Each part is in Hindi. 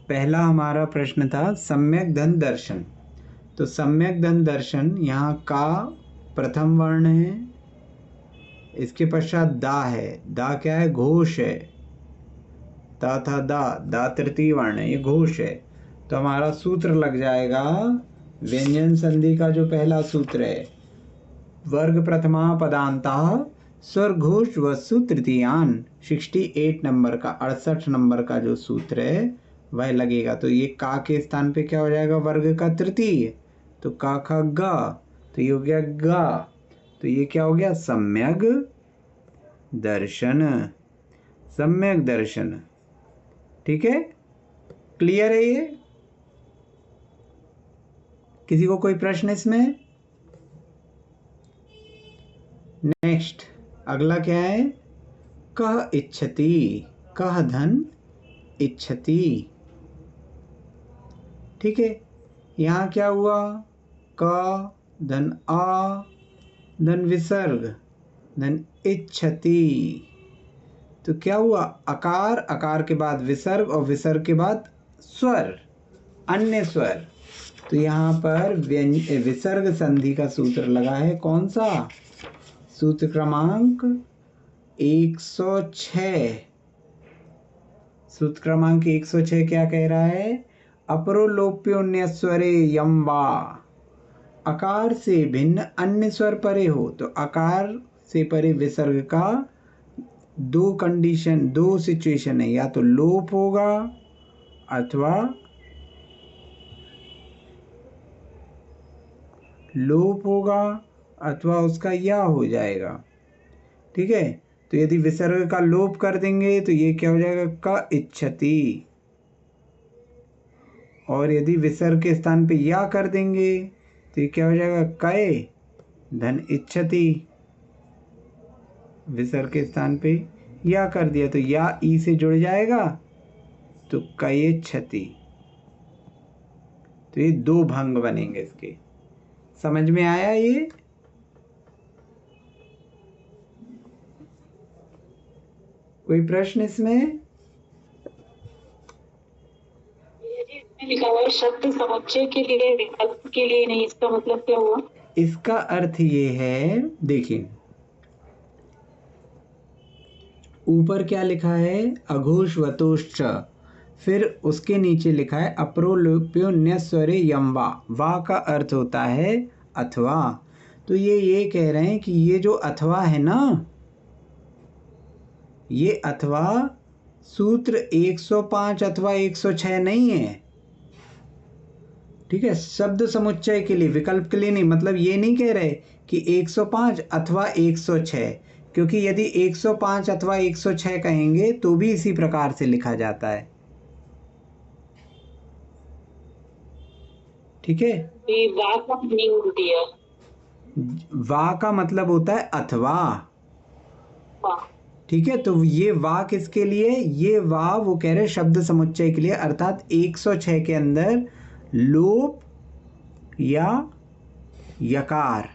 पहला हमारा प्रश्न था सम्यक धन दर्शन। तो सम्यक धन दर्शन यहाँ का प्रथम वर्ण है, इसके पश्चात दा है। दा क्या है? घोष है। ता था दा, दा तृतीय वर्ण है, ये घोष है। तो हमारा सूत्र लग जाएगा व्यंजन संधि का जो पहला सूत्र है, वर्ग प्रथमा पदांतः स्वर घोष वस्तु तृतीयान, 68 नंबर का, 68 नंबर का जो सूत्र है वह लगेगा। तो ये का के स्थान पे क्या हो जाएगा? वर्ग का तृतीय। तो का खा गा, तो ये हो गया गा। तो ये क्या हो गया? सम्यक दर्शन। सम्यक दर्शन। ठीक है, क्लियर है ये? किसी को कोई प्रश्न इसमें? नेक्स्ट अगला क्या है? कह इच्छति, कह धन इच्छति। ठीक है, यहाँ क्या हुआ? क धन आ धन विसर्ग धन इच्छति। तो क्या हुआ? अकार, अकार के बाद विसर्ग और विसर्ग के बाद स्वर, अन्य स्वर। तो यहाँ पर विसर्ग संधि का सूत्र लगा है। कौन सा? सूत्र क्रमांक 106। सूत्र क्रमांक 106 क्या कह रहा है? अपरोलोप्योन्यस्वरे यम वा, अकार से भिन्न अन्य स्वर परे हो। तो अकार से परे विसर्ग का दो कंडीशन, दो सिचुएशन है, या तो लोप होगा अथवा उसका या हो जाएगा। ठीक है, तो यदि विसर्ग का लोप कर देंगे तो ये क्या हो जाएगा? क इच्छति। और यदि विसर्ग के स्थान पे या कर देंगे तो ये क्या हो जाएगा? कय धन इच्छति। विसर्ग के स्थान पे या कर दिया तो या ई से जुड़ जाएगा, तो कय क्षति। तो ये दो भंग बनेंगे इसके। समझ में आया ये? कोई प्रश्न इसमें? लिखा हुआ है शब्द समुच्चय के लिए, विकल्प के लिए नहीं, इसका मतलब क्या हुआ? इसका अर्थ ये है, देखिए ऊपर क्या लिखा है? अघोष वतोश्च, फिर उसके नीचे लिखा है अप्रोलोप्यो न्यस्वरे यम वा। वा का अर्थ होता है अथवा। तो ये कह रहे हैं कि ये जो अथवा है ना, ये अथवा सूत्र 105 अथवा 106 नहीं है। ठीक है, शब्द समुच्चय के लिए, विकल्प के लिए नहीं। मतलब ये नहीं कह रहे कि 105 अथवा 106, क्योंकि यदि 105 अथवा 106 कहेंगे तो भी इसी प्रकार से लिखा जाता है। ठीक है, वा का मीनिंग दिया। वा का मतलब होता है अथवा। ठीक है, तो ये वा किसके लिए? ये वा वो कह रहे शब्द समुच्चय के लिए, अर्थात 106 के अंदर लोप या यकार,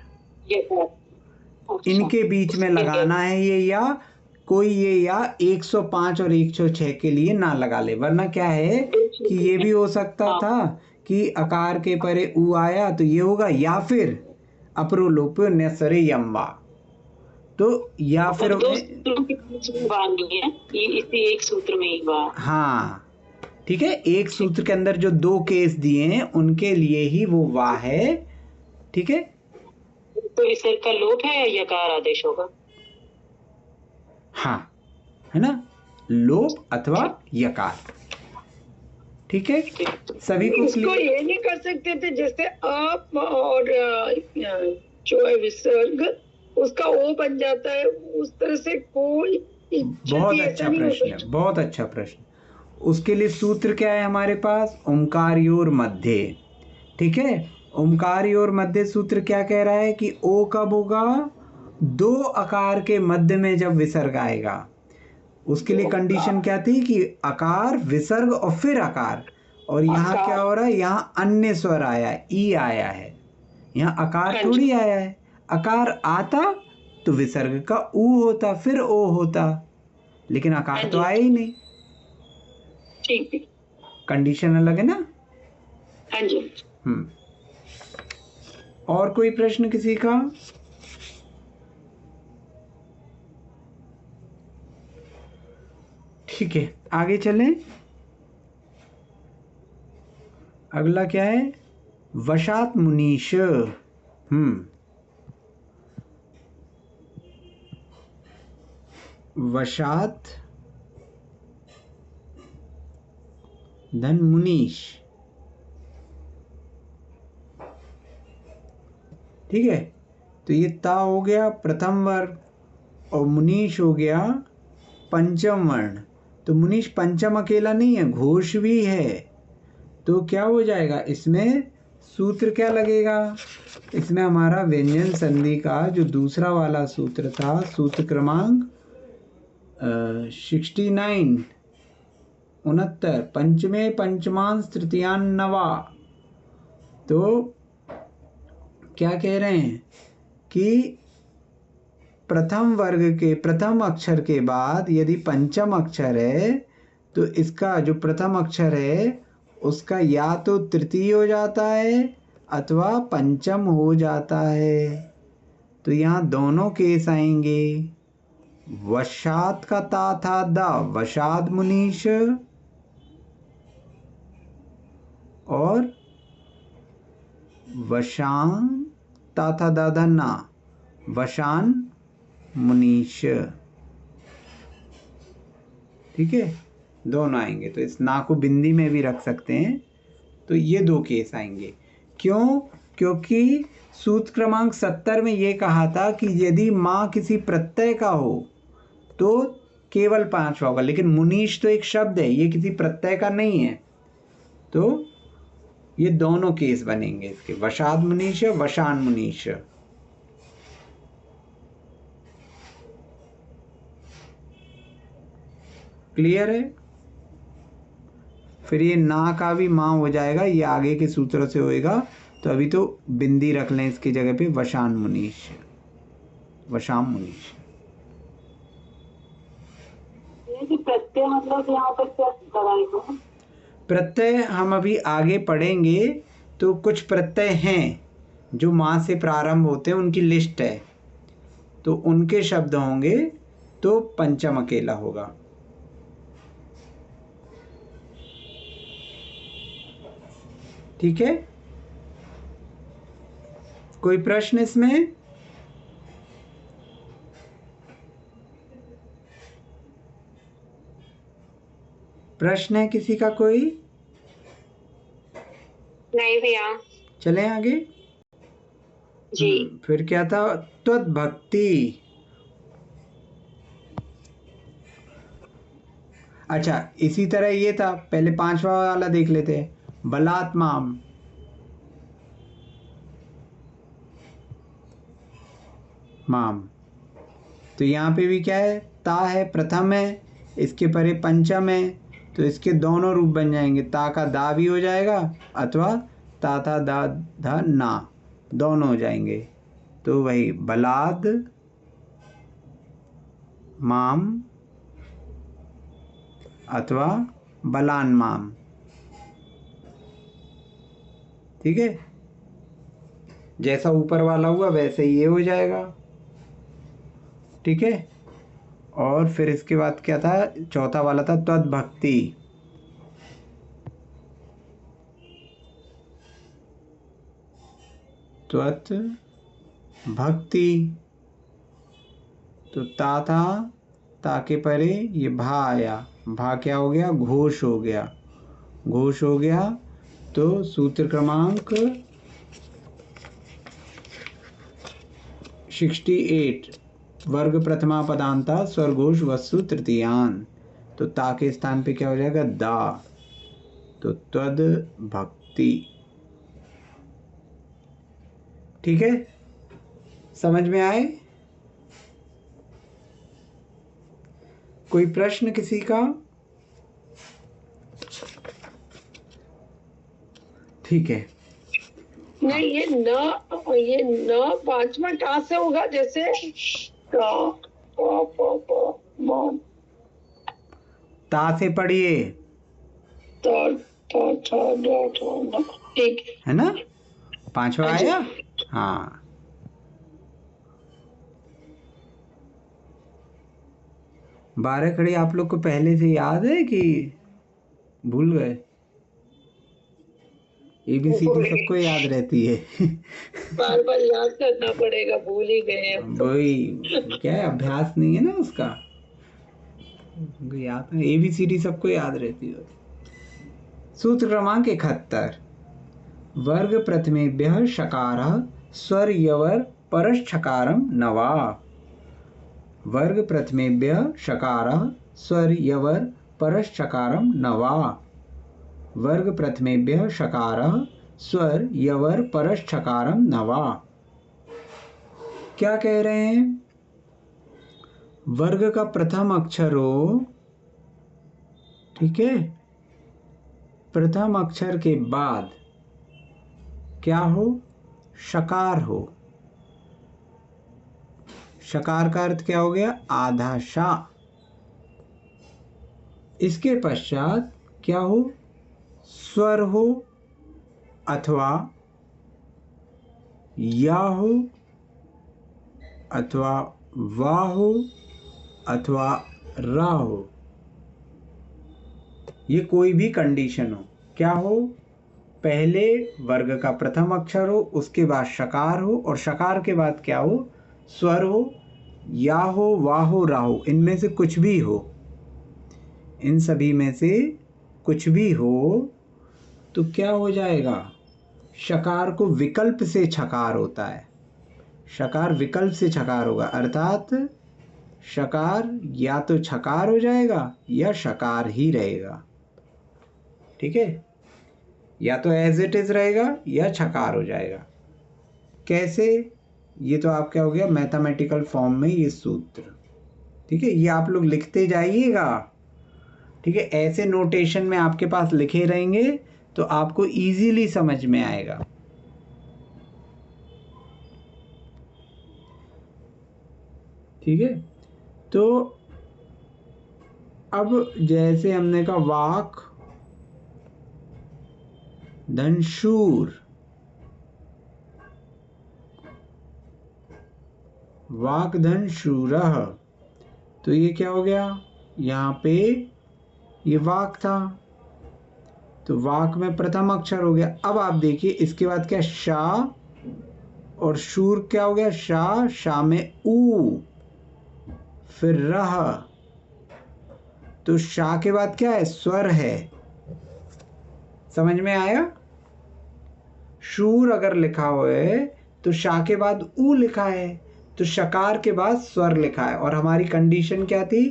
इनके बीच में लगाना है ये या। कोई ये या 105 और 106 के लिए ना लगा ले, वरना क्या है कि ये भी हो सकता था कि अकार के परे उ आया तो ये होगा, या फिर अप्रोलोप्यो न्यस्वरे यम वा। तो या फिर इसी एक सूत्र में ही वा। हाँ, ठीक है, एक सूत्र के अंदर जो दो केस दिए हैं उनके लिए ही वो वा है। ठीक है, तो विसर्ग का लोप है या यकार आदेश होगा? हाँ, है ना, लोप अथवा यकार। ठीक है, सभी को इसको ये नहीं कर सकते थे जैसे आप और जो है विसर्ग उसका ओ बन जाता है, उस तरह से कोई? बहुत अच्छा प्रश्न है, बहुत अच्छा प्रश्न। उसके लिए सूत्र क्या है हमारे पास? ओमकार्योर मध्य। ठीक है, ओमकार्योर मध्य सूत्र क्या कह रहा है कि ओ कब होगा? दो अकार के मध्य में जब विसर्ग आएगा। उसके लिए कंडीशन क्या थी कि अकार, विसर्ग और फिर अकार। और यहाँ क्या हो रहा है? यहाँ अन्य स्वर आया है, ई आया है, यहाँ अकार थोड़ी आया है। अकार आता तो विसर्ग का ऊ होता, फिर ओ होता, लेकिन अकार तो आया ही नहीं। ठीक है, कंडीशन अलग है ना। हाँ जी। और कोई प्रश्न किसी का? ठीक है, आगे चलें। अगला क्या है? वशात मुनीश। वशात धन मुनीश। ठीक है, तो ये ता हो गया प्रथम वर्ग और मुनीश हो गया पंचम वर्ण। तो मुनीश पंचम अकेला नहीं है, घोष भी है। तो क्या हो जाएगा इसमें? सूत्र क्या लगेगा इसमें? हमारा व्यंजन संधि का जो दूसरा वाला सूत्र था, सूत्र क्रमांक 69, 69, पंचमे पंचमांश तृतीयान्नवा। तो क्या कह रहे हैं कि प्रथम वर्ग के प्रथम अक्षर के बाद यदि पंचम अक्षर है तो इसका जो प्रथम अक्षर है उसका या तो तृतीय हो जाता है अथवा पंचम हो जाता है। तो यहाँ दोनों केस आएंगे। वशात का ता था दा, वशाद मुनीश, और वशान ता था दादा ना, वशान मुनीश। ठीक है, दोनों आएंगे। तो इस ना को बिंदी में भी रख सकते हैं। तो ये दो केस आएंगे। क्यों? क्योंकि सूत्र क्रमांक 70 में ये कहा था कि यदि माँ किसी प्रत्यय का हो तो केवल 5वां होगा, लेकिन मुनीश तो एक शब्द है, ये किसी प्रत्यय का नहीं है। तो ये दोनों केस बनेंगे इसके, वशाद मुनीश, वशान मुनीश। क्लियर है? फिर ये ना का भी माँ हो जाएगा, ये आगे के सूत्र से होएगा। तो अभी तो बिंदी रख लें इसकी जगह पे, वशान मुनीश, वशाम मुनीश। प्रत्यय मतलब यहाँ पर क्या लगाएंगे? प्रत्यय हम अभी आगे पढ़ेंगे। तो कुछ प्रत्यय हैं जो माँ से प्रारंभ होते हैं, उनकी लिस्ट है, तो उनके शब्द होंगे। तो पंचम अकेला होगा। ठीक है, कोई प्रश्न इसमें? प्रश्न है किसी का कोई? नहीं भैया। चलें आगे जी। फिर क्या था? त्वद्भक्ति। अच्छा, इसी तरह ये था, पहले 5वां वाला देख लेते हैं। बलात्माम, माम। तो यहाँ पे भी क्या है? ता है, प्रथम है, इसके परे पंचम है। तो इसके दोनों रूप बन जाएंगे, ता का दा भी हो जाएगा अथवा ता था दा धा ना, दोनों हो जाएंगे। तो वही बलाद माम अथवा बलान माम। ठीक है, जैसा ऊपर वाला हुआ वैसे ये हो जाएगा। ठीक है, और फिर इसके बाद क्या था? चौथा वाला था त्वद्भक्ति। त्वत् भक्ति। तो ता था, ता के परे ये भा आया, भा क्या हो गया? घोष हो गया, घोष हो गया। तो सूत्र क्रमांक 68, वर्ग प्रथमा पदांता स्वरघोष वस्तु तृतीयान। तो ता के स्थान पे क्या हो जाएगा? दा। तो त्वद भक्ति। ठीक है, समझ में आए? कोई प्रश्न किसी का? ठीक है, नहीं, ये न 5वां टा से होगा, जैसे ता से पढ़िए। तो ठीक है ना? पांचवा हाँ जी। आया? हाँ। बारह खड़ी आप लोग को पहले से याद है कि भूल गए? ABCD सबको याद रहती है। बार बार याद करना पड़ेगा, भूल ही गए अब तो। वही क्या है, अभ्यास नहीं है ना उसका, उनको याद है। ABCD सबको याद रहती है। सूत्र क्रमांक 71। वर्ग प्रथमेभ्यः शकारः स्वर यवर परश्चकारम नवा। वर्ग प्रथमेभ्यः शकारः स्वर यवर परश्चकारम नवा। वर्ग प्रथमेभ्यः शकारः स्वर यवर परश्चकारम नवा। क्या कह रहे हैं? वर्ग का प्रथम अक्षर हो, ठीक है, प्रथम अक्षर के बाद क्या हो? शकार हो। शकार का अर्थ क्या हो गया? आधा शा। इसके पश्चात क्या हो? स्वर हो अथवा या हो अथवा वा हो अथवा रा हो। ये कोई भी कंडीशन हो, क्या हो? पहले वर्ग का प्रथम अक्षर हो, उसके बाद शकार हो, और शकार के बाद क्या हो? स्वर हो, या हो, वा हो, रा हो। इनमें से कुछ भी हो, इन सभी में से कुछ भी हो तो क्या हो जाएगा? शकार को विकल्प से छकार होता है। शकार विकल्प से छकार होगा, अर्थात शकार या तो छकार हो जाएगा या शकार ही रहेगा। ठीक है, या तो एज इट इज रहेगा या छकार हो जाएगा। कैसे? ये तो आप क्या हो गया, मैथमेटिकल फॉर्म में ये सूत्र। ठीक है, ये आप लोग लिखते जाइएगा। ठीक है, ऐसे नोटेशन में आपके पास लिखे रहेंगे तो आपको इजीली समझ में आएगा। ठीक है, तो अब जैसे हमने कहा वाक धन शूर, वाक धन शूरः, तो ये क्या हो गया? यहाँ पे ये वाक था तो वाक में प्रथम अक्षर हो गया। अब आप देखिए इसके बाद क्या? शा, और शूर क्या हो गया? शा, शा में ऊ, फिर रह, तो शा के बाद क्या है? स्वर है। समझ में आया? शूर अगर लिखा हुआ है तो शा के बाद ऊ लिखा है, तो शकार के बाद स्वर लिखा है। और हमारी कंडीशन क्या थी?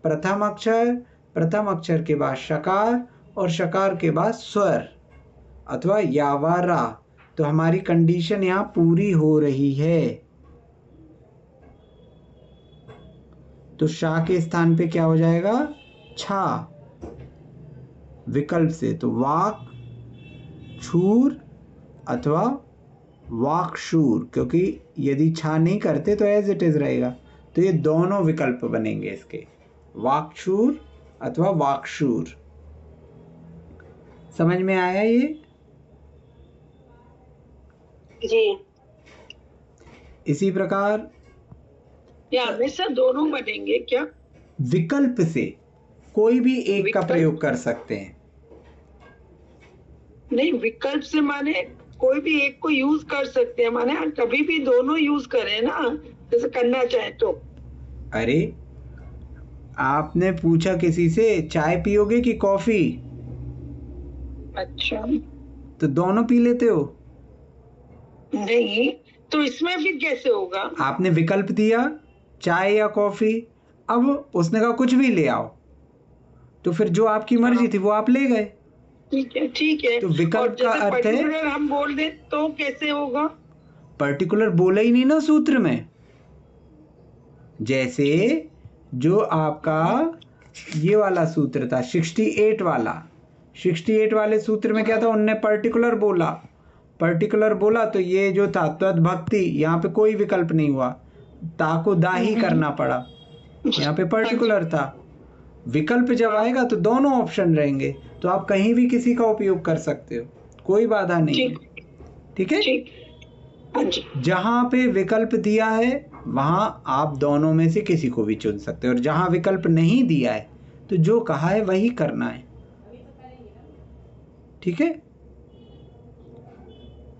प्रथम अक्षर, प्रथम अक्षर के बाद शकार, और शकार के बाद स्वर अथवा यावारा। तो हमारी कंडीशन यहाँ पूरी हो रही है। तो शा के स्थान पे क्या हो जाएगा? छा, विकल्प से। तो वाक छूर अथवा वाकशूर, क्योंकि यदि छा नहीं करते तो एज इट इज रहेगा। तो ये दोनों विकल्प बनेंगे इसके, वाकशूर अथवा वाकशूर। समझ में आया ये? जी। इसी प्रकार या हमेशा दोनों बनेंगे क्या? विकल्प से कोई भी एक का विकल्प? प्रयोग कर सकते हैं। नहीं, विकल्प से माने कोई भी एक को यूज कर सकते हैं, माने कभी भी दोनों यूज करें ना, जैसे करना चाहे तो। अरे आपने पूछा किसी से चाय पियोगे कि कॉफी, अच्छा, तो दोनों पी लेते हो। नहीं तो इसमें फिर कैसे होगा? आपने विकल्प दिया चाय या कॉफी, अब उसने कहा कुछ भी ले आओ, तो फिर जो आपकी मर्जी थी वो आप ले गए। ठीक है, ठीक है। तो विकल्प का अर्थ है, पर्टिकुलर हम बोल दे तो कैसे होगा? पर्टिकुलर बोला ही नहीं ना सूत्र में। जैसे जो आपका ये वाला सूत्र था 68 वाला, 68 वाले सूत्र में क्या था? उनने पर्टिकुलर बोला, पर्टिकुलर बोला तो ये जो था तद्भक्ति, यहाँ पे कोई विकल्प नहीं हुआ, ता को दा ही करना पड़ा, यहाँ पे पर्टिकुलर था। विकल्प जब आएगा तो दोनों ऑप्शन रहेंगे, तो आप कहीं भी किसी का उपयोग कर सकते हो, कोई बाधा नहीं है। ठीक है, ठीक। हाँ जी। जहां पे विकल्प दिया है वहां आप दोनों में से किसी को भी चुन सकते हो, और जहां विकल्प नहीं दिया है तो जो कहा है वही करना है। ठीक है,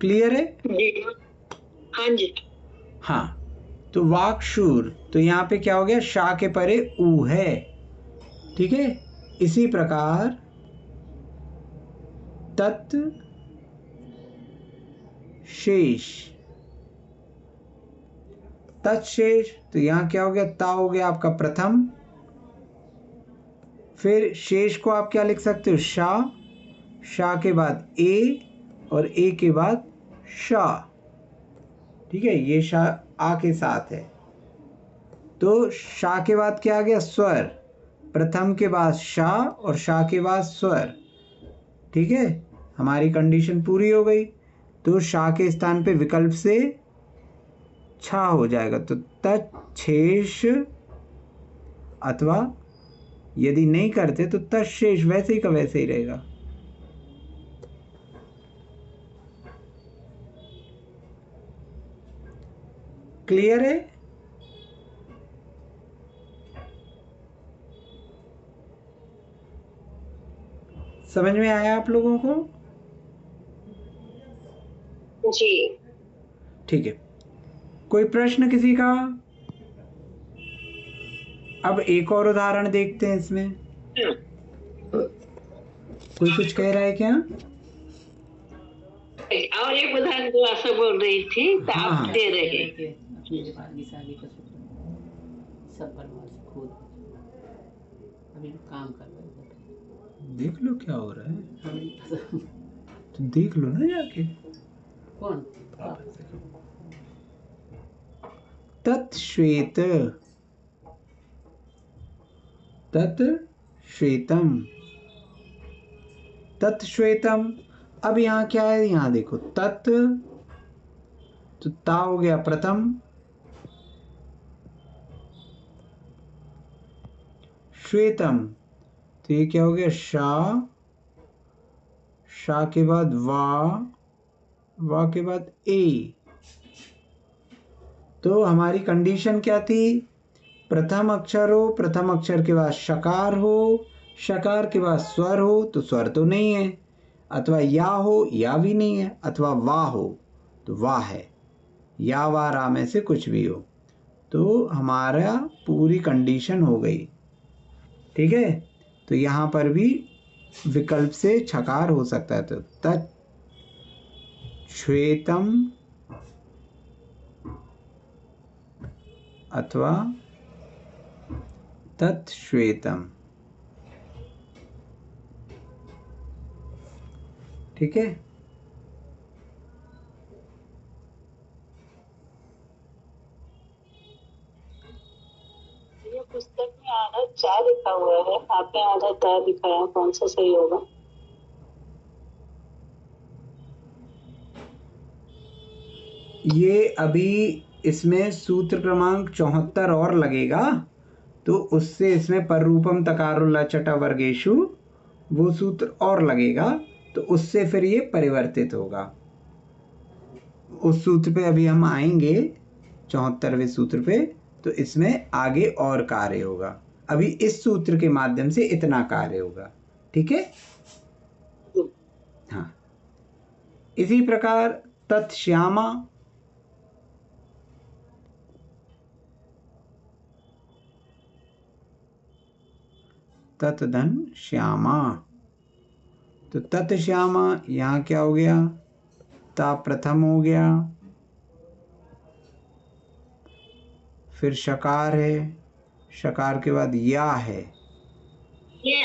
क्लियर है? जी हाँ जी। हाँ, तो वाक्शूर, तो यहाँ पे क्या हो गया, शा के परे ऊ है। ठीक है, इसी प्रकार तत् शेष, तत्शेष, तो यहाँ क्या हो गया, ता हो गया आपका प्रथम, फिर शेष को आप क्या लिख सकते हो, शा, शा के बाद ए, और ए के बाद शा। ठीक है, ये शा आ के साथ है, तो शा के बाद क्या आ गया, स्वर, प्रथम के बाद शा और शा के बाद स्वर। ठीक है, हमारी कंडीशन पूरी हो गई, तो शा के स्थान पे विकल्प से छा हो जाएगा, तो तच्छेष, अथवा यदि नहीं करते तो तच्छेष वैसे ही का वैसे ही रहेगा। क्लियर है? समझ में आया आप लोगों को? जी। ठीक है, कोई प्रश्न किसी का? अब एक और उदाहरण देखते हैं इसमें। कोई कुछ कह रहा है क्या? और एक उदाहरण जो आशा बोल रही थी, तो हाँ, आप हाँ। दे रहे हैं। सब बनवा से खुद अभी काम कर रहे हैं। देख लो क्या हो रहा है, हम तो देख लो ना जाके। कौन तत्श्वेत, तत्श्वेतम, तत्श्वेतम। अब यहाँ क्या है, यहाँ देखो, तत्, तो ता हो गया प्रथम, श्वेतम, तो ये क्या हो गया, शा, शा के बाद वा के बाद ए। तो हमारी कंडीशन क्या थी, प्रथम अक्षर हो, प्रथम अक्षर के बाद शकार हो, शकार के बाद स्वर हो, तो स्वर तो नहीं है, अथवा या हो, या भी नहीं है, अथवा वाह हो, तो वाह है, या वा रा में से कुछ भी हो, तो हमारा पूरी कंडीशन हो गई। ठीक है, तो यहाँ पर भी विकल्प से छकार हो सकता है, तो तच्छ्वेतम अथवा तत्श्वेतम। ठीक है, ये पुस्तक में आधा चार लिखा हुआ है, आपने आधा ता लिखा है, कौन सा सही होगा? ये अभी इसमें सूत्र क्रमांक 74 और लगेगा, तो उससे इसमें पररूपम तकारुल्ला चटा वर्गेशु वो सूत्र और लगेगा, तो उससे फिर ये परिवर्तित होगा। उस सूत्र पे अभी हम आएंगे, 74वें सूत्र पे, तो इसमें आगे और कार्य होगा। अभी इस सूत्र के माध्यम से इतना कार्य होगा। ठीक है, हाँ। इसी प्रकार तत्श्यामा, तत्धन श्यामा, तो तत्श्यामा यहाँ क्या हो गया, ता प्रथम हो गया, फिर शकार है, शकार के बाद या है। ये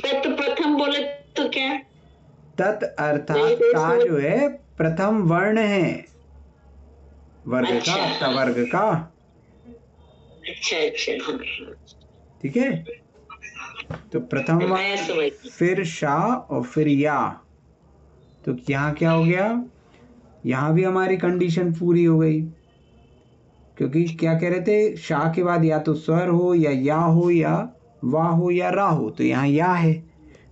तत् प्रथम बोले तो क्या? तत् अर्थात ता जो है प्रथम वर्ण है, वर्ग का, अच्छा। तवर्ग का। अच्छा। ठीक है, तो प्रथम वर्ण, फिर शा और फिर या, तो यहाँ क्या हो गया, यहाँ भी हमारी कंडीशन पूरी हो गई, क्योंकि क्या कह रहे थे, शा के बाद या तो स्वर हो, या हो, या वाह हो, या रा हो, तो यहाँ या है,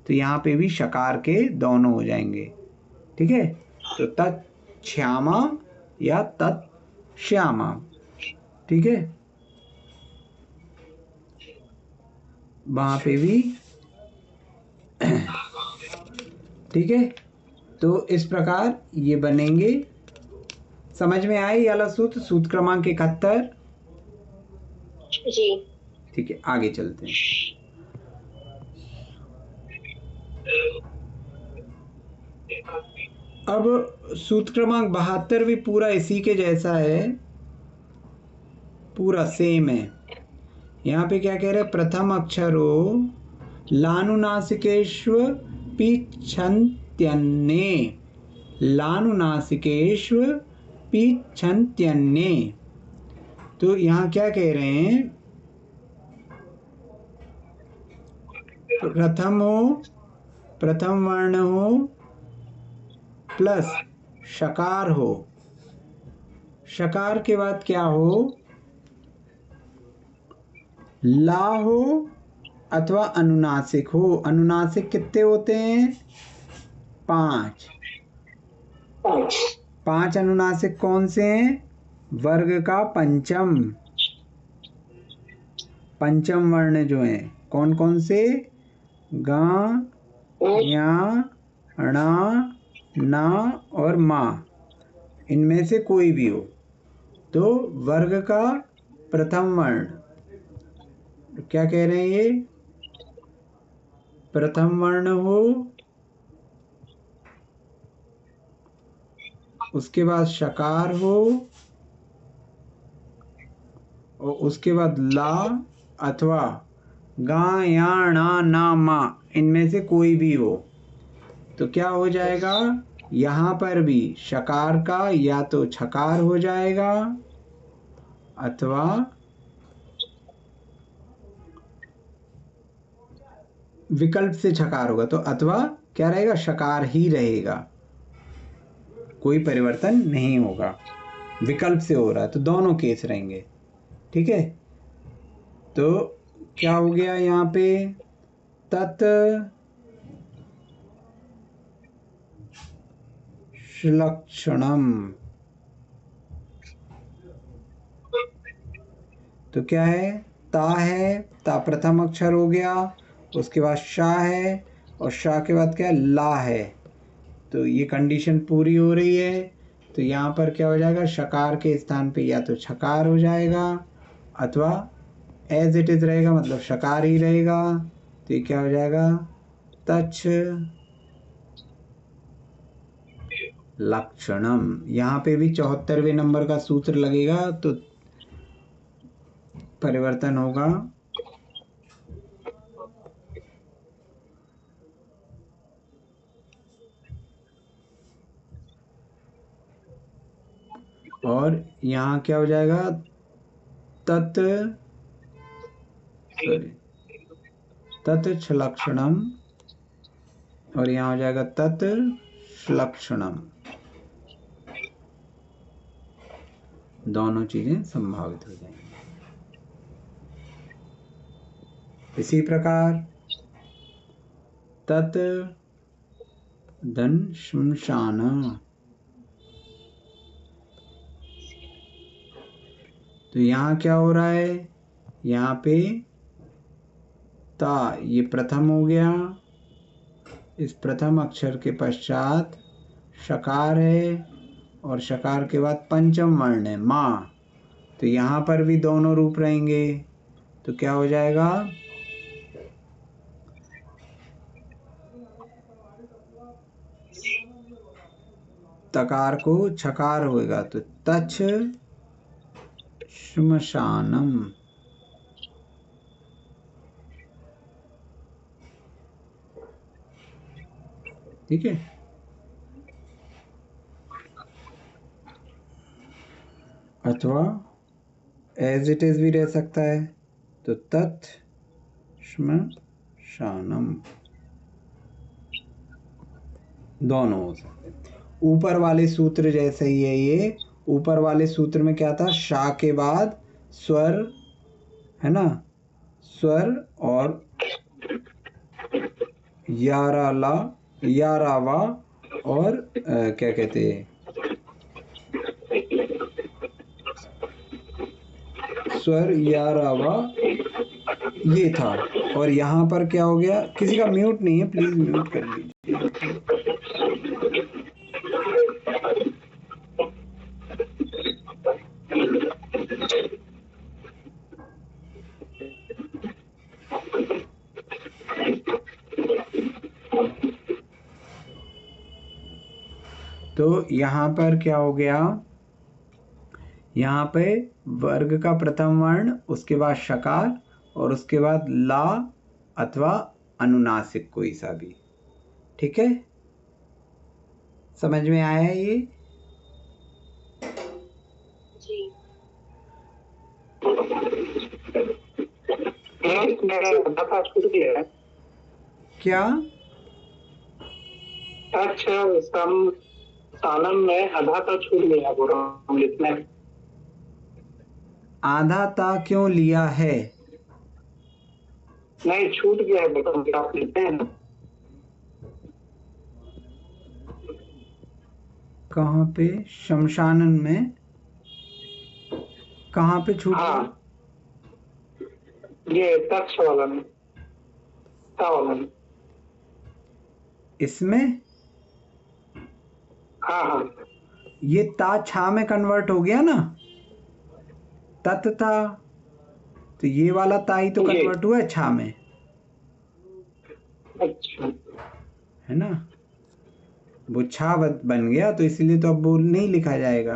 तो यहाँ पे भी शकार के दोनों हो जाएंगे। ठीक है, तो तत्श्यामा या तत्श्यामा। ठीक है, वहां पे भी ठीक है। तो इस प्रकार ये बनेंगे। समझ में आए ये वाला सूत्र, सूत्र क्रमांक 71? जी। ठीक है, आगे चलते हैं। अब सूत्र क्रमांक 72 भी पूरा इसी के जैसा है, पूरा सेम है। यहाँ पे क्या कह रहे हैं, प्रथम अक्षर हो लानुनासिकेश्व पिच्छन्त्यन्ने, लानुनासिकेश्व पिच्छन्त्यन्ने। तो यहाँ क्या कह रहे हैं, प्रथम हो, प्रथम वर्ण हो प्लस शकार हो, शकार के बाद क्या हो, ला हो अथवा अनुनासिक हो। अनुनासिक कितने होते हैं, 5। 5 अनुनासिक कौन से हैं, वर्ग का पंचम, पंचम वर्ण जो है कौन कौन से, गा, या, णा, ना और मा, इनमें से कोई भी हो। तो वर्ग का प्रथम वर्ण, क्या कह रहे हैं ये, प्रथम वर्ण हो, उसके बाद शकार हो, और उसके बाद ला अथवा गा, या, णा, ना, मा, इनमें से कोई भी हो। तो क्या हो जाएगा, यहाँ पर भी शकार का या तो छकार हो जाएगा अथवा विकल्प से छकार होगा। तो अथवा क्या रहेगा, शकार ही रहेगा, कोई परिवर्तन नहीं होगा। विकल्प से हो रहा है तो दोनों केस रहेंगे। ठीक है, तो क्या हो गया यहाँ पे, तत् श्लक्षणम। तो क्या है, ता है, ता प्रथम अक्षर हो गया, उसके बाद शा है, और शा के बाद क्या है, ला है। तो ये कंडीशन पूरी हो रही है। तो यहाँ पर क्या हो जाएगा, शकार के स्थान पे या तो छकार हो जाएगा अथवा एज इट इज रहेगा, मतलब शकार ही रहेगा। तो ये क्या हो जाएगा, तच्छ लक्षणम। यहाँ पे भी 74वें नंबर का सूत्र लगेगा तो परिवर्तन होगा। और यहाँ क्या हो जाएगा, तत् लक्षणम, और यहाँ हो जाएगा तत् लक्षणम। दोनों चीजें संभावित हो जाएंगी। इसी प्रकार तत् धन शमशान, तो यहाँ क्या हो रहा है, यहाँ पे ता ये प्रथम हो गया, इस प्रथम अक्षर के पश्चात शकार है, और शकार के बाद पंचम वर्ण है माँ। तो यहाँ पर भी दोनों रूप रहेंगे। तो क्या हो जाएगा, तकार को छकार होएगा तो तच्छ श्मशानम। ठीक है, अथवा एज इट इज भी रह सकता है। तो तत् श्मशानम, दोनों हो सकते हैं। ऊपर वाले सूत्र जैसे ही है ये। ऊपर वाले सूत्र में क्या था, शा के बाद स्वर है ना, स्वर, और याराला, यारावा और क्या कहते हैं, स्वर यारावा ये था। और यहाँ पर क्या हो गया, किसी का म्यूट नहीं है, प्लीज म्यूट कर लीजिए। तो यहाँ पर क्या हो गया, यहाँ पे वर्ग का प्रथम वर्ण, उसके बाद शकार और उसके बाद ला अथवा अनुनासिक कोई सा भी। ठीक है, समझ में आया ये? जी। क्या? अच्छा, सानम में आधा तो छूट गया पूरा लिखने। आधा ता क्यों लिया है? नहीं, छूट गया है, बताओ आप लिखते हैं ना। कहाँ पे? शमशानन में कहाँ पे छूट गया? हाँ, ये तक्ष वाला में, ता वाला में। इसमें हाँ हाँ, ये ता छा में कन्वर्ट हो गया ना, तत था, तो ये वाला ता ही तो जी। कन्वर्ट हुआ है छा में, अच्छा। है ना? वो छा बन गया, तो इसलिए तो अब वो नहीं लिखा जाएगा,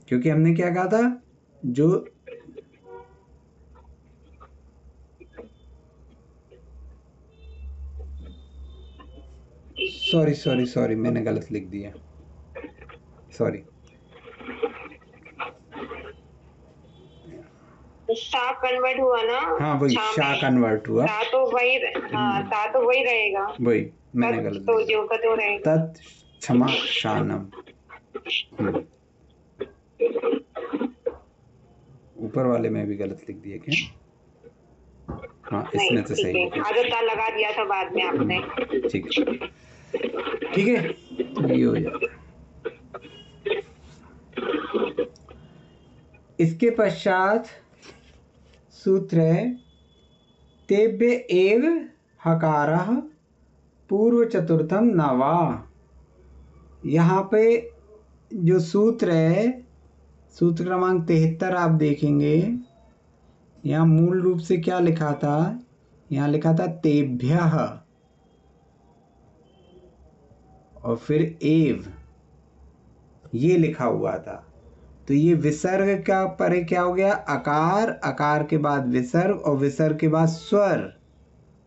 क्योंकि हमने क्या कहा था, जो सॉरी मैंने गलत लिख दिया, सॉरी। शा कन्वर्ट हुआ ना। हाँ वही शा कन्वर्ट हुआ, ता तो वही रहेगा, वही मैंने गलत तो लिखा। जो का तो रहेगा। तत् क्षमा शानम। ऊपर वाले में भी गलत लिख दिया क्या? हाँ इसमें तो सही है। आधा ता लगा दिया था बाद में आपने। ठीक है, ठीक है, तो ये हो जाता है। इसके पश्चात सूत्र है तेभ्य एव हकारः पूर्व चतुर्थम नवा। यहाँ पे जो सूत्र है, सूत्र क्रमांक 73 आप देखेंगे, यहाँ मूल रूप से क्या लिखा था, यहाँ लिखा था तेभ्यः और फिर एव, ये लिखा हुआ था। तो ये विसर्ग का परे क्या हो गया, अकार, अकार के बाद विसर्ग और विसर्ग के बाद स्वर,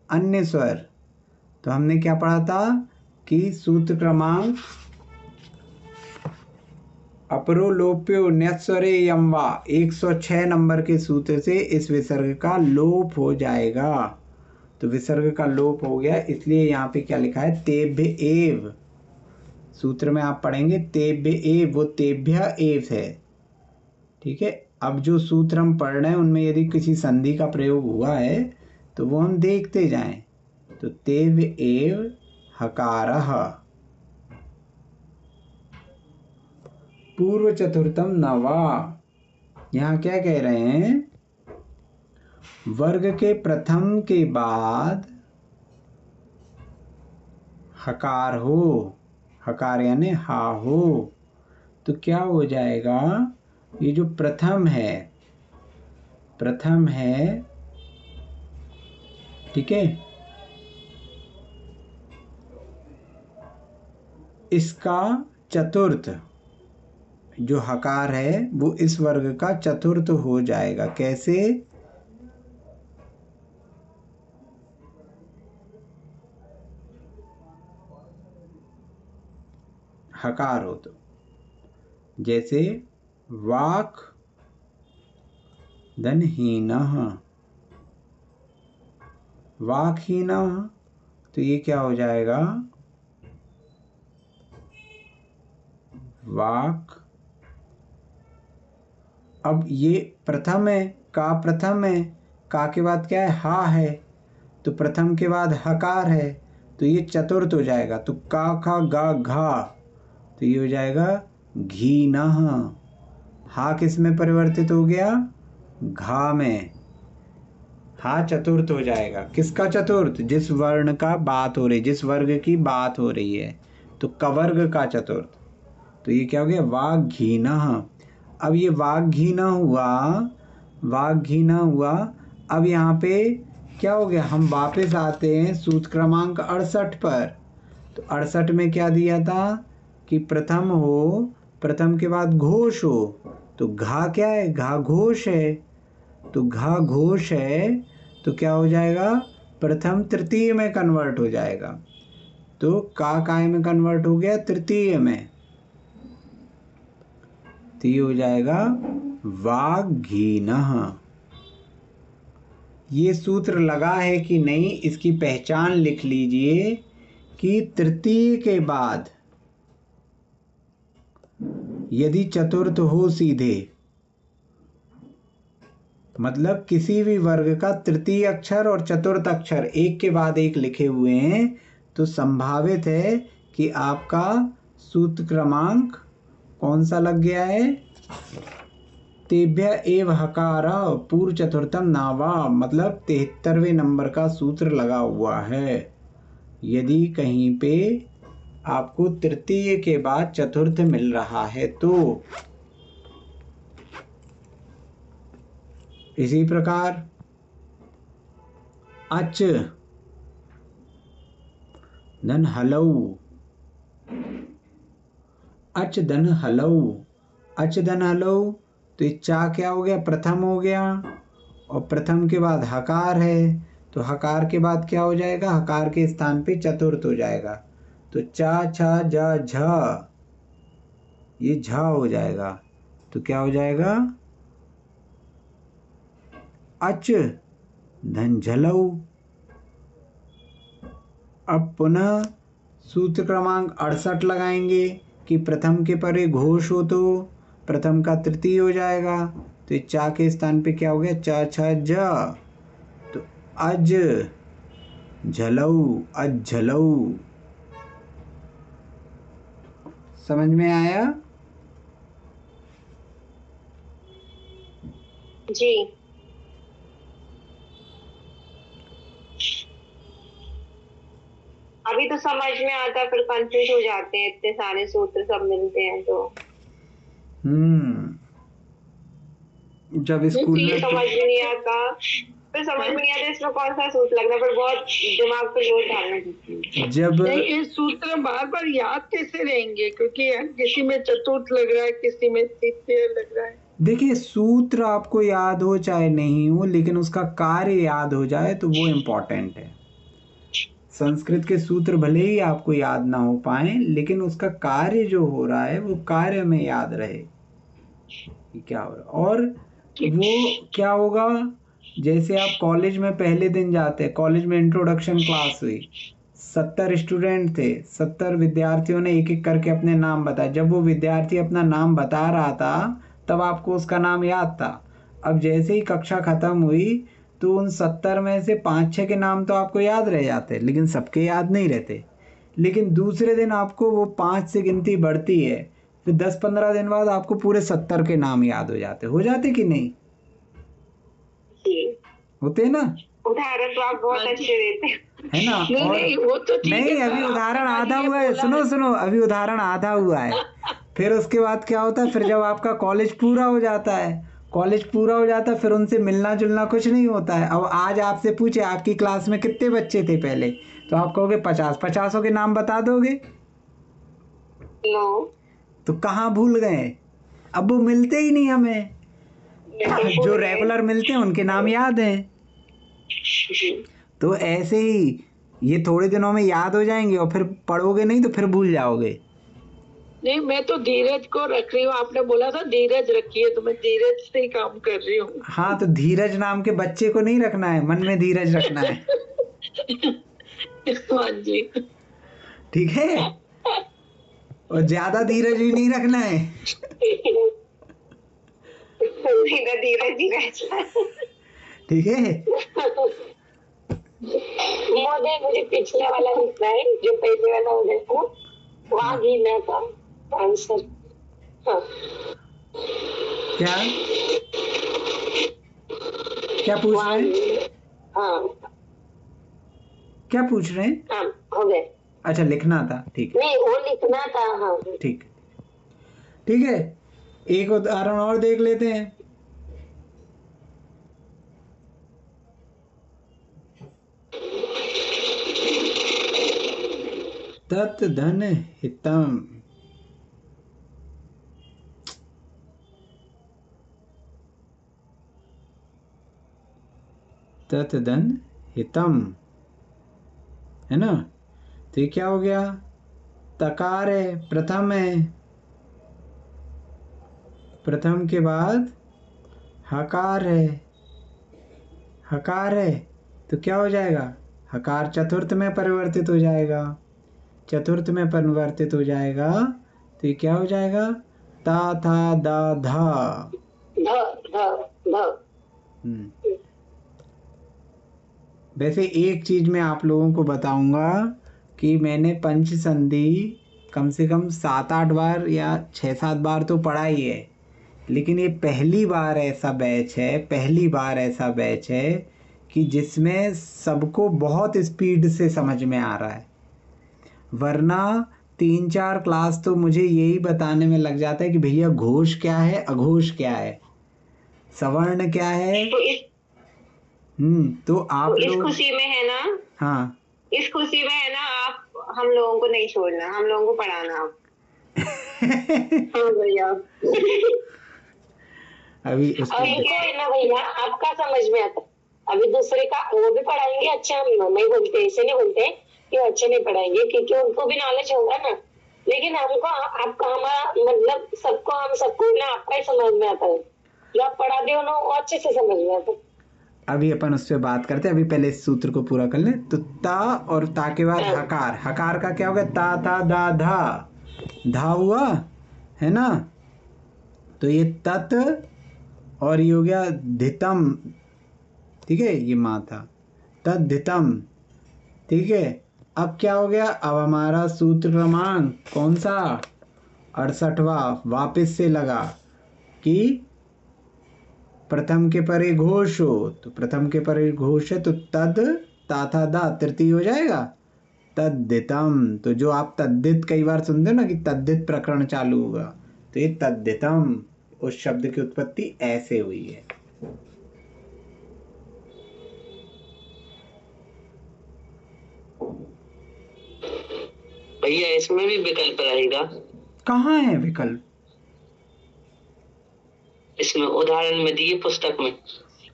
अन्य स्वर। तो हमने क्या पढ़ा था कि सूत्र क्रमांक अपरोलोप्यो न्यस्वरे यमवा 106 नंबर के सूत्र से इस विसर्ग का लोप हो जाएगा। तो विसर्ग का लोप हो गया, इसलिए यहाँ पे क्या लिखा है, तेभ्य एव। सूत्र में आप पढ़ेंगे तेभ्य एव, वो तेभ्य एव है। ठीक है, अब जो सूत्र हम पढ़ रहे हैं उनमें यदि किसी संधि का प्रयोग हुआ है तो वो हम देखते जाएं। तो तेभ्य एव हकारः पूर्व चतुर्थम नवा। यहाँ क्या कह रहे हैं, वर्ग के प्रथम के बाद हकार हो, हकार यानी हा हो, तो क्या हो जाएगा, ये जो प्रथम है, ठीक है, इसका चतुर्थ जो हकार है वो इस वर्ग का चतुर्थ हो जाएगा। कैसे? हकार हो तो जैसे वाक धनहीनः, वाकहीनः, तो ये क्या हो जाएगा, वाक। अब ये प्रथम है, का प्रथम है, का के बाद क्या है, हा है, तो प्रथम के बाद हकार है तो ये चतुर्थ हो जाएगा। तो का खा गा घा तो ये हो जाएगा घीनः। हा किस में परिवर्तित हो गया? घा में। हा चतुर्थ हो जाएगा। किसका चतुर्थ? जिस वर्ण का बात हो रही, जिस वर्ग की बात हो रही है, तो कवर्ग का चतुर्थ। तो ये क्या हो गया? वाघीनः। अब ये वाघीनः हुआ, वाघीनः हुआ। अब यहाँ पे क्या हो गया? हम वापस आते हैं सूत्र क्रमांक 68 पर। तो 68 में क्या दिया था कि प्रथम हो, प्रथम के बाद घोष हो। तो घा क्या है? घा घोष है। तो घा घोष है तो क्या हो जाएगा? प्रथम तृतीय में कन्वर्ट हो जाएगा। तो का काय में कन्वर्ट हो गया? तृतीय में। तो ये हो जाएगा वाघीनः। ये सूत्र लगा है कि नहीं, इसकी पहचान लिख लीजिए कि तृतीय के बाद यदि चतुर्थ हो सीधे, मतलब किसी भी वर्ग का तृतीय अक्षर और चतुर्थ अक्षर एक के बाद एक लिखे हुए हैं, तो संभावित है कि आपका सूत्र क्रमांक कौन सा लग गया है? तेभ्य एव हकार पूर्व चतुर्थम नावा, मतलब 73वें नंबर का सूत्र लगा हुआ है। यदि कहीं पे आपको तृतीय के बाद चतुर्थ मिल रहा है तो। इसी प्रकार अच धन हलऊ, अच धन हलऊ, अच धन हलऊ। तो ये चा क्या हो गया? प्रथम हो गया। और प्रथम के बाद हकार है तो हकार के बाद क्या हो जाएगा? हकार के स्थान पे चतुर्थ हो जाएगा। तो चा छा जा झा, ये झा हो जाएगा। तो क्या हो जाएगा? अच धन झलऊ। अब पुनः सूत्र क्रमांक 68 लगाएंगे कि प्रथम के परे घोष हो तो प्रथम का तृतीय हो जाएगा। तो चा के स्थान पे क्या हो गया? चा छा जा। तो अज झलऊ, अज झलऊ। समझ में आया? जी। अभी तो समझ में आता, फिर कंफ्यूज हो जाते हैं, इतने सारे सूत्र सब मिलते हैं तो। जब स्कूल ये में समझ में नहीं आता, फिर समझ में नहीं आता इसमें कौन सा सूत्र लगना, फिर बहुत दिमाग पे लोड डालना पड़ती है। जब नहीं, ये सूत्र बार बार याद कैसे रहेंगे? क्योंकि किसी में चतुर्थ लग रहा है, किसी में तृतीय लग रहा है। देखिए, सूत्र आपको याद हो चाहे नहीं हो, लेकिन उसका कार्य याद हो जाए तो वो इम्पोर्टेंट है। संस्कृत के सूत्र भले ही आपको याद ना हो पाए, लेकिन उसका कार्य जो हो रहा है वो कार्य में याद रहे कि क्या हो रहा है। और वो क्या होगा, जैसे आप कॉलेज में पहले दिन जाते हैं, कॉलेज में इंट्रोडक्शन क्लास हुई, 70 स्टूडेंट थे, 70 विद्यार्थियों ने एक एक करके अपने नाम बताए। जब वो विद्यार्थी अपना नाम बता रहा था तब आपको उसका नाम याद था। अब जैसे ही कक्षा खत्म हुई तो उन 70 में से 5-6 के नाम तो आपको याद रह जाते, लेकिन सबके याद नहीं रहते। लेकिन दूसरे दिन आपको वो 5 से गिनती बढ़ती है, फिर 10-15 दिन बाद आपको पूरे 70 के नाम याद हो जाते कि नहीं? होते ना? उदाहरण तो आप बहुत अच्छे देते है ना? नहीं, और नहीं, वो तो ठीक नहीं, है, अभी उदाहरण आपने आधा ये हुआ है। बोला सुनो सुनो, अभी उदाहरण आधा हुआ है। फिर उसके बाद क्या होता है, फिर जब आपका कॉलेज पूरा हो जाता है, कॉलेज पूरा हो जाता है, फिर उनसे मिलना जुलना कुछ नहीं होता है। अब आज आपसे पूछे आपकी क्लास में कितने बच्चे थे पहले, तो आप कहोगे 50 के नाम बता दोगे? नो। तो कहाँ भूल गए? अब वो मिलते ही नहीं हमें। जो रेगुलर मिलते हैं उनके नाम याद हैं। तो ऐसे ही ये थोड़े दिनों में याद हो जाएंगे और फिर पढ़ोगे नहीं तो फिर भूल जाओगे। नहीं, मैं तो धीरज को रख रही हूँ। आपने बोला था धीरज रखिए, तो मैं धीरज से ही काम कर रही हूँ। हाँ, तो धीरज नाम के बच्चे को नहीं रखना है, मन में धीरज रखना है। हाँ जी, ठीक है? और ज्यादा धीरज भी नहीं रखना है। धीरज धीरज। ठीक है? मोदी मुझे पिछले वाला दिख रहा है, जो पहले वाला हो गया था, वहाँ गिना था आंसर। हाँ क्या क्या पूछ रहे हैं? हाँ क्या पूछ रहे हैं? हाँ हो गया। अच्छा, लिखना था, ठीक है। नहीं वो लिखना था। हाँ ठीक ठीक है, एक उदाहरण और देख लेते हैं। तत् धन हितम। तत् धन हितम है ना। तो ये क्या हो गया? तकार है, प्रथम है, प्रथम के बाद हकार है, हकार है, तो क्या हो जाएगा? हकार चतुर्थ में परिवर्तित हो जाएगा, चतुर्थ में परिवर्तित हो जाएगा, तो ये क्या हो जाएगा? ता था दा धा। वैसे एक चीज मैं आप लोगों को बताऊंगा कि मैंने पंच संधि कम से कम 7-8 बार या 6-7 बार तो पढ़ा ही है, लेकिन ये पहली बार ऐसा बैच है, पहली बार ऐसा बैच है कि जिसमें सबको बहुत स्पीड से समझ में आ रहा है। वरना 3-4 क्लास तो मुझे यही बताने में लग जाता है कि भैया घोष क्या है, अघोष क्या है, सवर्ण क्या है। तो आप तो इस लोग खुशी में है ना, हाँ इस खुशी में है ना, आप हम लोगों को नहीं छोड़ना, हम लोगों को पढ़ाना आप। हाँ भैया। अभी और इनको है ना भैया, आपका समझ में आता, अभी दूसरे का वो भी पढ़ाएंगे अच्छा, हम नहीं बोलते, ऐसे नहीं बोलते कि अच्छे नहीं पढ़ाएंगे, क्योंकि उनको भी नॉलेज होगा ना, लेकिन हमको आपका हमारा मतलब सबको, हम सबको ना आपका ही समझ में आता है, जो आप पढ़ा दे ना वो अच्छे से समझ में आता है। अभी अपन उस पर बात करते हैं, अभी पहले इस सूत्र को पूरा कर लें। तो ता और ता के बाद हकार, हकार का क्या होगा? ता था दा धा, धा हुआ है ना। तो ये तत् और ये हो गया धितम, ठीक है, ये माँ था, तत् धितम, ठीक है। अब क्या हो गया? अब हमारा सूत्र क्रमांक कौन सा? 68वां वापस से लगा कि प्रथम के परे घोष हो, तो प्रथम के परे घोष है तो तद ता था दा तृतीय हो जाएगा, तद्धितम। तो जो आप तद्धित कई बार सुनते हो ना कि तद्धित प्रकरण चालू होगा, तो ये तद्धितम, उस शब्द की उत्पत्ति ऐसे हुई है। भैया इसमें भी विकल्प रहेगा? कहाँ है विकल्प? इसमें उदाहरण में दिए, पुस्तक में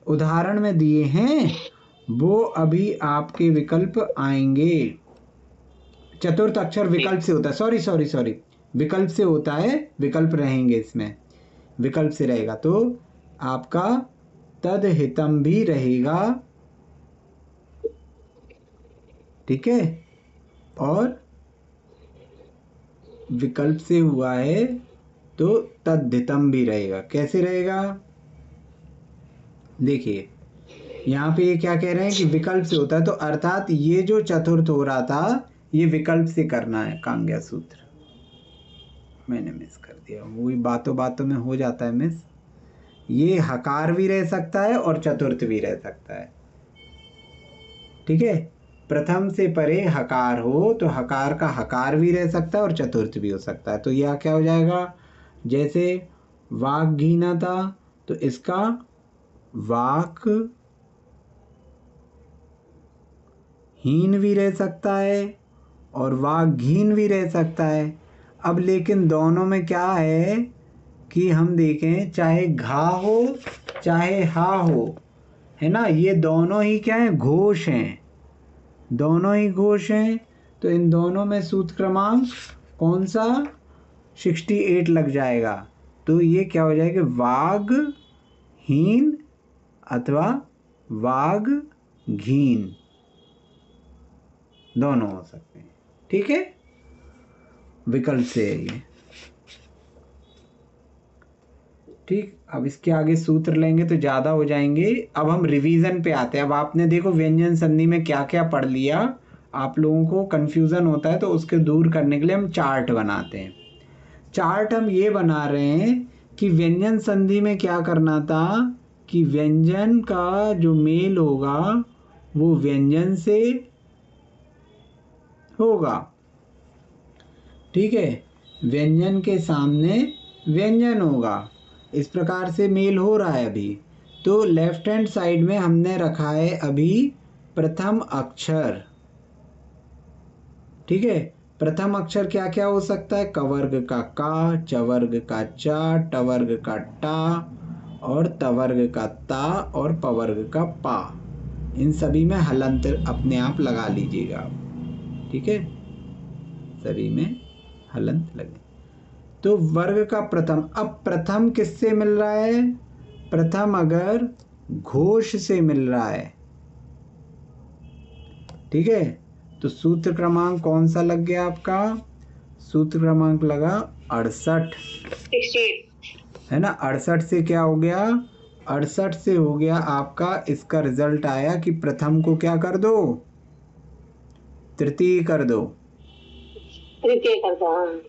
उदाहरण में दिए हैं, वो अभी आपके विकल्प आएंगे। चतुर्थ अक्षर विकल्प से होता है, सॉरी विकल्प से होता है, विकल्प रहेंगे इसमें, विकल्प से रहेगा तो आपका तद्हितम भी रहेगा, ठीक है। और विकल्प से हुआ है तो तद्धितम भी रहेगा। कैसे रहेगा? देखिए यहाँ पे ये क्या कह रहे हैं कि विकल्प से होता है, तो अर्थात ये जो चतुर्थ हो रहा था ये विकल्प से करना है। कांग्या सूत्र मैंने मिस कर दिया, वही बातों बातों में हो जाता है मिस। ये हकार भी रह सकता है और चतुर्थ भी रह सकता है, ठीक है। प्रथम से परे हकार हो तो हकार का हकार भी रह सकता है और चतुर्थ भी हो सकता है। तो यह क्या हो जाएगा? जैसे वाग्घीना था तो इसका वाक हीन भी रह सकता है और वाग्घीन भी रह सकता है। अब लेकिन दोनों में क्या है कि हम देखें, चाहे घा हो चाहे हा हो, है ना, ये दोनों ही क्या है? घोष हैं, दोनों ही घोष हैं। तो इन दोनों में सूत्र क्रमांक कौन सा? 68 लग जाएगा। तो ये क्या हो जाएगा? वाग्हीन अथवा वाग्घीन, दोनों हो सकते हैं, ठीक है। विकल्प से है ये, ठीक, अब इसके आगे सूत्र लेंगे तो ज़्यादा हो जाएंगे। अब हम रिवीजन पे आते हैं। अब आपने देखो व्यंजन संधि में क्या क्या पढ़ लिया, आप लोगों को कन्फ्यूज़न होता है तो उसके दूर करने के लिए हम चार्ट बनाते हैं। चार्ट हम ये बना रहे हैं कि व्यंजन संधि में क्या करना था कि व्यंजन का जो मेल होगा वो व्यंजन से होगा, ठीक है, व्यंजन के सामने व्यंजन होगा, इस प्रकार से मेल हो रहा है अभी। तो लेफ्ट हैंड साइड में हमने रखा है अभी प्रथम अक्षर, ठीक है। प्रथम अक्षर क्या क्या हो सकता है, क वर्ग का का, च वर्ग का चा, ट वर्ग का टा और त वर्ग का ता और प वर्ग का पा। इन सभी में हलंत अपने आप लगा लीजिएगा, ठीक है, सभी में हलंत लगे। तो वर्ग का प्रथम, अब प्रथम किससे मिल रहा है, प्रथम अगर घोष से मिल रहा है, ठीक है, तो सूत्र क्रमांक कौन सा लग गया आपका, सूत्र क्रमांक लगा 68, 68 है ना। 68 से क्या हो गया, 68 से हो गया आपका, इसका रिजल्ट आया कि प्रथम को क्या कर दो, तृतीय कर दो, तृतीय कर दो, हाँ।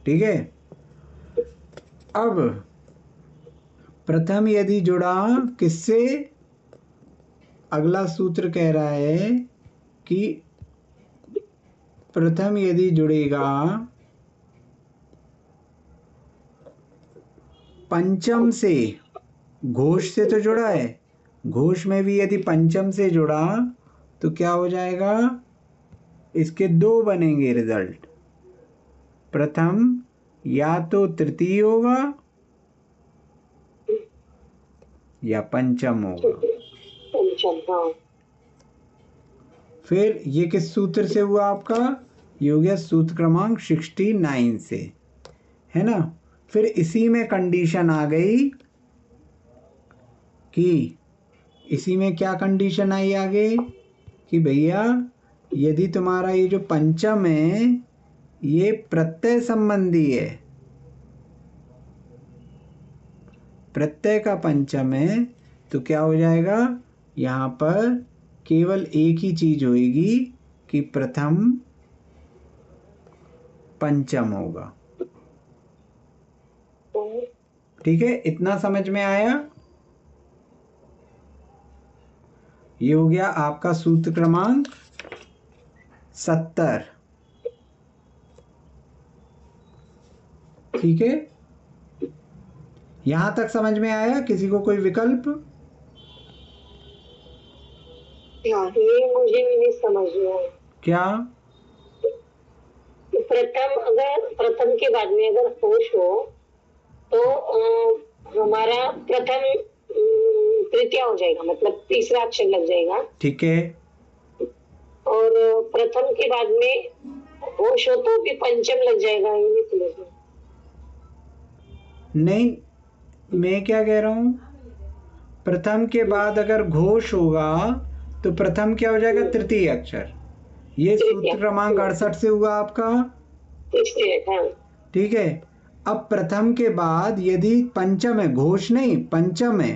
ठीक है। अब प्रथम यदि जुड़ा किससे, अगला सूत्र कह रहा है कि प्रथम यदि जुड़ेगा पंचम से, घोष से तो जुड़ा है, घोष में भी यदि पंचम से जुड़ा तो क्या हो जाएगा, इसके दो बनेंगे रिजल्ट, प्रथम या तो तृतीय होगा या पंचम होगा। पंचम, हाँ। फिर ये किस सूत्र से हुआ आपका, ये हो गया सूत्र क्रमांक 69 से, है ना। फिर इसी में कंडीशन आ गई कि, इसी में क्या कंडीशन आई आगे कि भैया यदि तुम्हारा ये जो पंचम है ये प्रत्यय संबंधी है, प्रत्यय का पंचम है, तो क्या हो जाएगा, यहाँ पर केवल एक ही चीज होगी कि प्रथम पंचम होगा, ठीक है। इतना समझ में आया, ये हो गया आपका सूत्र क्रमांक 70, ठीक है। यहां तक समझ में आया, किसी को कोई विकल्प, ये मुझे भी नहीं समझ में आया। क्या, प्रथम, अगर प्रथम के बाद में अगर होश हो तो हमारा प्रथम तृतीया हो जाएगा, मतलब तीसरा अक्षर लग जाएगा, ठीक है। और प्रथम के बाद में होश हो तो भी पंचम लग जाएगा, ये नहीं समझ में। नहीं, मैं क्या कह रहा हूं, प्रथम के बाद अगर घोष होगा तो प्रथम क्या हो जाएगा, तृतीय अक्षर। ये सूत्र क्रमांक 68 से हुआ आपका, हाँ। ठीक है। अब प्रथम के बाद यदि पंचम है, घोष नहीं पंचम है,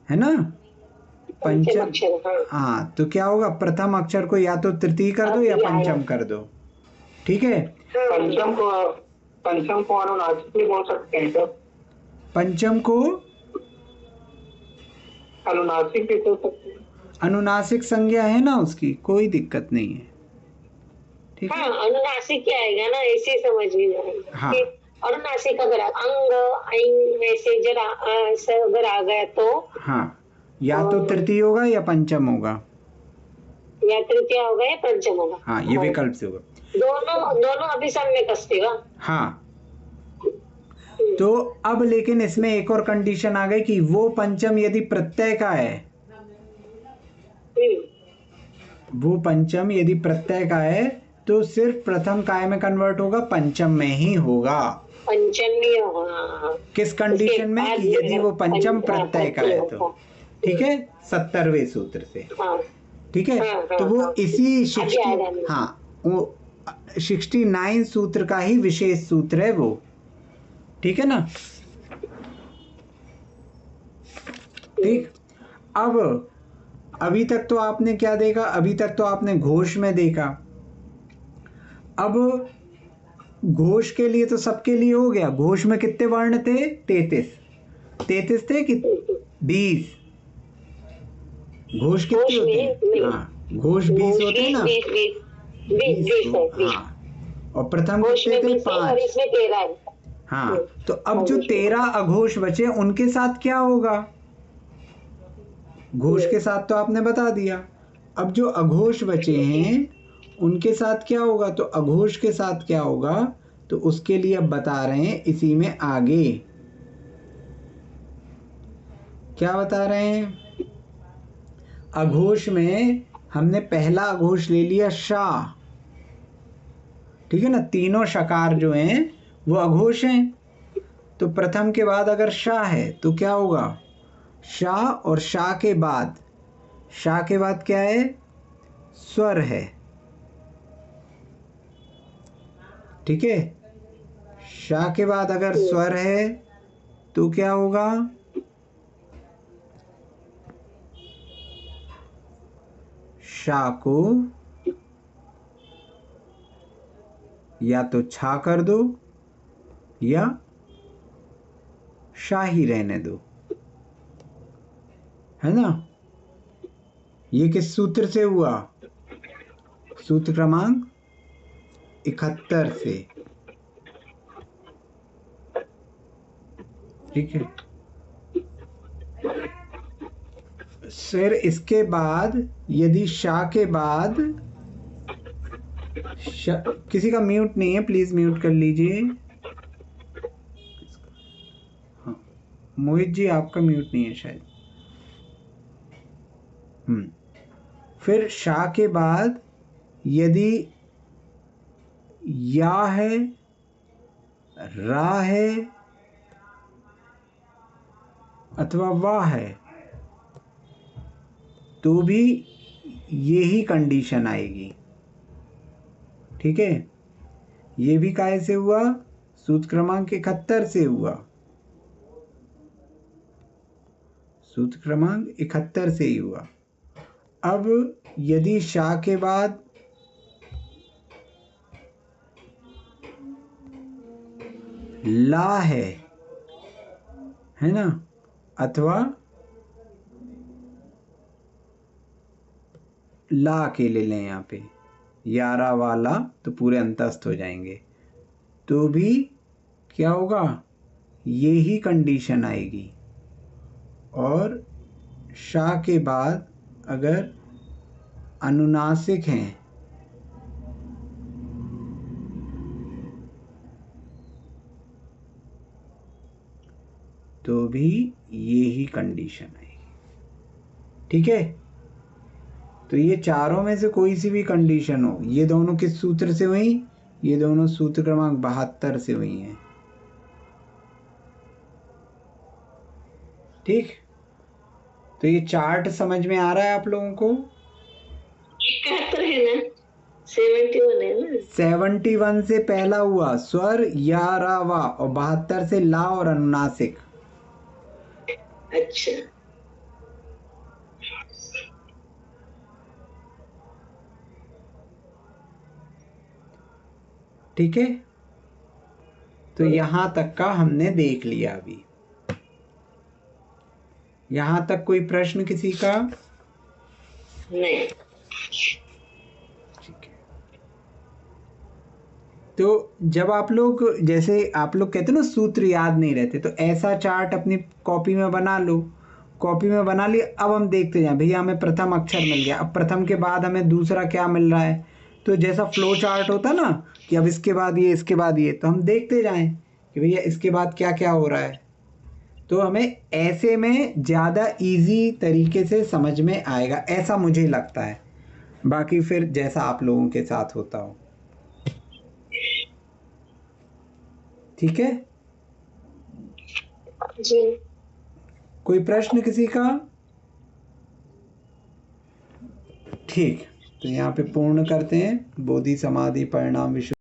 है ना, पंचम अक्षर, हाँ। हाँ, तो क्या होगा, प्रथम अक्षर को या तो तृतीय कर दो या पंचम कर दो, ठीक है। पंचम को अनुनासिक भी बोल सकते हैं क्या, पंचम को अनुनासिक भी बोल सकते हैं, अनुनासिक संज्ञा है ना उसकी, कोई दिक्कत नहीं है, ठीक है। हाँ, अनुनासिक क्या आएगा ना, ऐसे समझ में आएगा। हाँ। अनुनासिक अगर अंग ऐं ऐसे जरा ऐसे अगर आ गया तो हाँ, या तो तृतीय होगा या पंचम होगा, या तृतीय होगा या पंचम होगा, हाँ, ये विकल्प से होगा, दोनों अभी सम्यक अस्ति वा। हाँ। तो अब लेकिन इसमें एक और कंडीशन आ गई कि वो पंचम यदि प्रत्यय का है, वो पंचम यदि प्रत्यय का है तो सिर्फ प्रथम काय में कन्वर्ट होगा, पंचम में ही होगा। पंचम ही होगा, किस कंडीशन में, कि यदि वो पंचम प्रत्यय का है तो, ठीक है, 70वें सूत्र से, ठीक है। तो वो इसी 69 सूत्र का ही विशेष सूत्र है वो, ठीक है ना? ठीक। अब अभी तक तो आपने क्या देखा? अभी तक तो आपने घोष में देखा। अब घोष के लिए तो सबके लिए हो गया। घोष में कितने वर्ण थे? 33 थे कि 20? घोष कितने होते हैं? हाँ, घोष 20 होते हैं ना? 20 हाँ, और प्रथम घोष कितने में थे? 20 है 5। और इसमें 13 है। हाँ, तो अब जो 13 अघोष बचे उनके साथ क्या होगा? घोष के साथ तो आपने बता दिया। अब जो अघोष बचे हैं उनके साथ क्या होगा? तो अघोष के साथ क्या होगा तो उसके लिए अब बता रहे हैं इसी में आगे। क्या बता रहे हैं? अघोष में हमने पहला अघोष ले लिया शा, ठीक है ना? तीनों शकार जो हैं वो अघोष हैं। तो प्रथम के बाद अगर शा है तो क्या होगा? शा, और शा के बाद क्या है? स्वर है, ठीक है? शा के बाद अगर स्वर है तो क्या होगा? शा को या तो छा कर दो या शा ही रहने दो, है ना? ये किस सूत्र से हुआ? सूत्र क्रमांक 71 से, ठीक है? फिर इसके बाद यदि शा के बाद किसी का म्यूट नहीं है, प्लीज म्यूट कर लीजिए। हाँ, मोहित जी आपका म्यूट नहीं है शायद। फिर शा के बाद यदि या है, रा है अथवा वाह है तो भी यही कंडीशन आएगी, ठीक है? ये भी काहे से हुआ? सूत्र क्रमांक 71 से हुआ। सूत्र क्रमांक 71 से ही हुआ। अब यदि शा के बाद ला है ना, अथवा ला अकेले लें यहाँ पे, यारा वाला तो पूरे अंतस्थ हो जाएंगे, तो भी क्या होगा? यही कंडीशन आएगी। और शा के बाद अगर अनुनासिक हैं तो भी यही कंडीशन आएगी, ठीक है? तो ये चारों में से कोई सी भी कंडीशन हो, ये दोनों किस सूत्र से हुई? ये दोनों सूत्र क्रमांक 72 से हुई हैं, ठीक? तो ये चार्ट समझ में आ रहा है आप लोगों को? 71 है ना, 71 है ना। 71 से पहला हुआ स्वर या रा वा, और 72 से ला और अनुनासिक। अच्छा, ठीक है? तो यहां तक का हमने देख लिया। अभी यहां तक कोई प्रश्न किसी का? नहीं। ठीक है। तो जब आप लोग, जैसे आप लोग कहते हो ना सूत्र याद नहीं रहते, तो ऐसा चार्ट अपनी कॉपी में बना लो। कॉपी में बना लिया, अब हम देखते जाएं, भैया हमें प्रथम अक्षर मिल गया, अब प्रथम के बाद हमें दूसरा क्या मिल रहा है, तो जैसा फ्लो चार्ट होता ना कि अब इसके बाद ये, इसके बाद ये, तो हम देखते जाएं कि भैया इसके बाद क्या क्या हो रहा है। तो हमें ऐसे में ज़्यादा इजी तरीके से समझ में आएगा, ऐसा मुझे लगता है। बाकी फिर जैसा आप लोगों के साथ होता हो, ठीक है जी। कोई प्रश्न किसी का? ठीक, तो यहाँ पे पूर्ण करते हैं। बोधि समाधि परिणाम विशुद्धि।